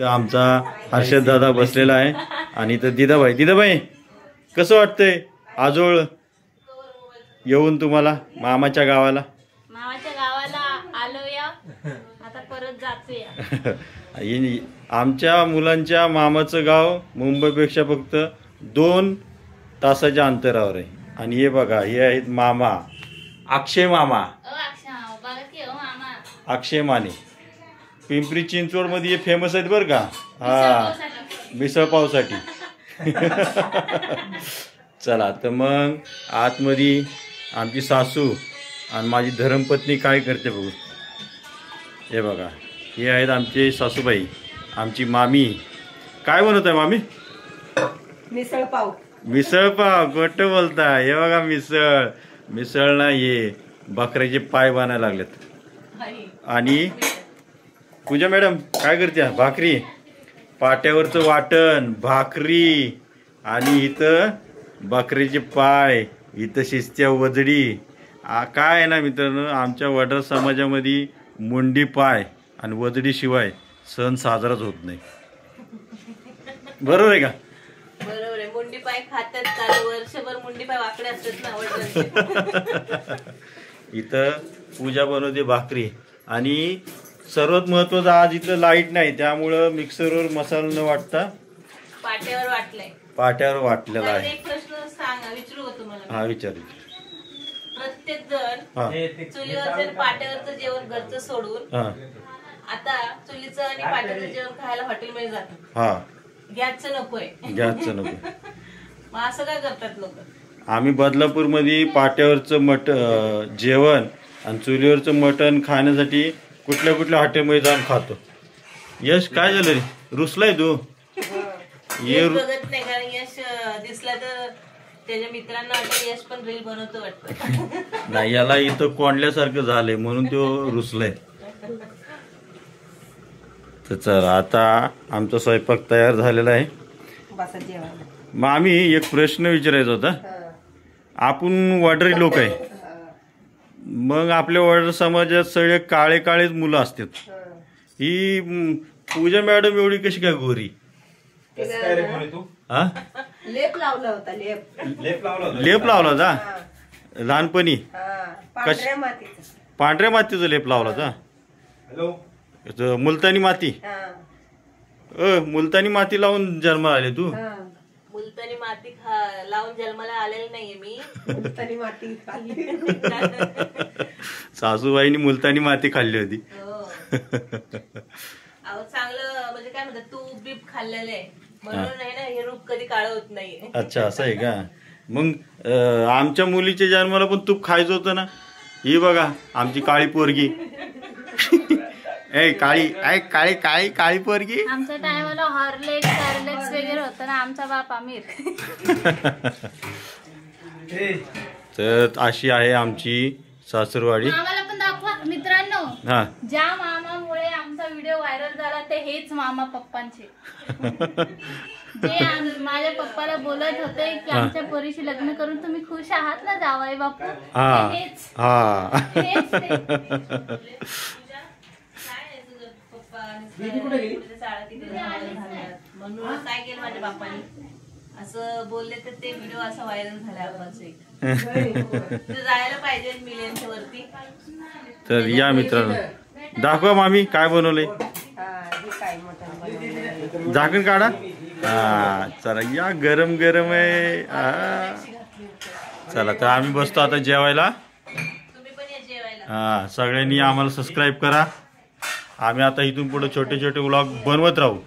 तर आमचा हर्षद दादा बसलेला आहे आणि तर दिदाबाई कसं वाटतंय आजोळ येऊन तुम्हाला मामाच्या गावाला आलोया आता परत जातोय। आमच्या मुलांच्या मामाचं गाव मुंबईपेक्षा फक्त 2 तासाच्या अंतरावर आहे आणि हे बघा हे आहेत मामा अक्षय मामा अक्षय माने पिंपरी चिंचवड मध्ये फेमस आहेत बरं का। हा मिसळ पावसाठी चला तर मग आतमध्ये आमची सासू आणि माझी धर्मपत्नी काय करते बघू। हे बघा हे आहेत आमचे सासूबाई आमची मामी काय बनवत आहे मामी मिसळ पाव। मिसळ पाव कुठं बोलता हे बघा मिसळ ना हे बकऱ्याचे पाय बनायला लागलेत आणि पूजा मॅडम काय करते भाकरी पाट्यावरचं वाटण भाकरी आणि इथं बकरीचे पाय इथं शिस्त्या वजडी काय आहे ना मित्रांनो आमच्या वडार समाजामध्ये मुंडी पाय आणि वजडी शिवाय सण साजराच होत नाही बरोबर आहे का। बरोबर आहे मुंडी पाय खातात वर्षभर मुंडी पाय वाकडे असतात ना इथं पूजा बनवते भाकरी आणि सर्वात महत्वाचं आज इथं लाईट नाही त्यामुळं मिक्सरवर मसाला न वाटता पाट्यावर वाटलेला आहे। एक प्रश्न सांगा विचारू होतो मला। हा विचार प्रत्येक जण चुलीवरचं पाट्यावरचं जेवण घरचं सोडून आता चुलीचं आणि पाट्याचं जेवण खायला हॉटेलमध्ये जातात। हा गॅसचं नकोय नको मग असं काय करतात लोक। आम्ही बदलापूर मध्ये पाट्यावरचं जेवण आणि चुलीवरचं मटण खाण्यासाठी कुठल्या हॉटेलमध्ये जाऊन खातो। यश काय झालं रे रुसलाय तू ये बघत नाही कारण यश दिसला तर त्याच्या मित्रांना वाटतं यश पण रील बनवतो वाटतं नाही याला इथं कोंडल्यासारखं झालंय म्हणून तो रुसलाय। तर चल आता आमचा स्वयंपाक तयार झालेला आहे। मग आम्ही एक प्रश्न विचारायचा होता आपण वडारी लोक आहे मग आपल्या वडार समाजात सगळे काळेच मुलं असतात ही पूजा मॅडम एवढी कशी काय गोरी हा लेप लावला होता लेप लावला होता लहानपणी पांढऱ्या मातीचा लेप लावला होता मुलतानी माती मुलतानी माती लावून जन्माला आले तू मुलतानी माती लावून जन्माला आलेली नाहीये मी मुलतानी माती खाल्ली सासूबाईंनी मुलतानी माती खाल्ली होती चांगलं म्हणजे काय म्हणतात तूप बीप खाल्लेलं आहे म्हणून आहे ना हे रूप कधी काळं होत नाही। अच्छा असं आहे का। मग आमच्या मुलीच्या जन्माला पण तूप खायचं होतं ना ही बघा आमची काळी पोरगी काळी पोरगी आमच्या टायमाला हॉर्लेक्स वगैरे होतं ना आमचा बाप आमिर तर अशी आहे आमची सासरवाडी। आम्हाला पण दाखवा मित्रांनो ज्या मामामुळे आमचा व्हिडिओ व्हायरल झाला ते हेच मामा पप्पांचे जे माझ्या पप्पाला बोलत होते की आमच्या पोरीशी लग्न करून तुम्ही खुश आहात ना जावई बापू हेच म्हणून काय केलं माझ्या बापाने असं बोलले तर ते व्हिडिओ असा व्हायरल झाला जायला पाहिजे मिलियनच्या वरती। तर या मित्रांनो दाखवा मामी काय बनवलंय झाकण काढा चला या गरम आहे चला तर आम्ही बसतो आता जेवायला। तुम्ही पण या जेवायला सगळ्यांनी आम्हाला सबस्क्राईब करा आम्ही आता इथून पुढे छोटे व्लॉग बनवत राहू।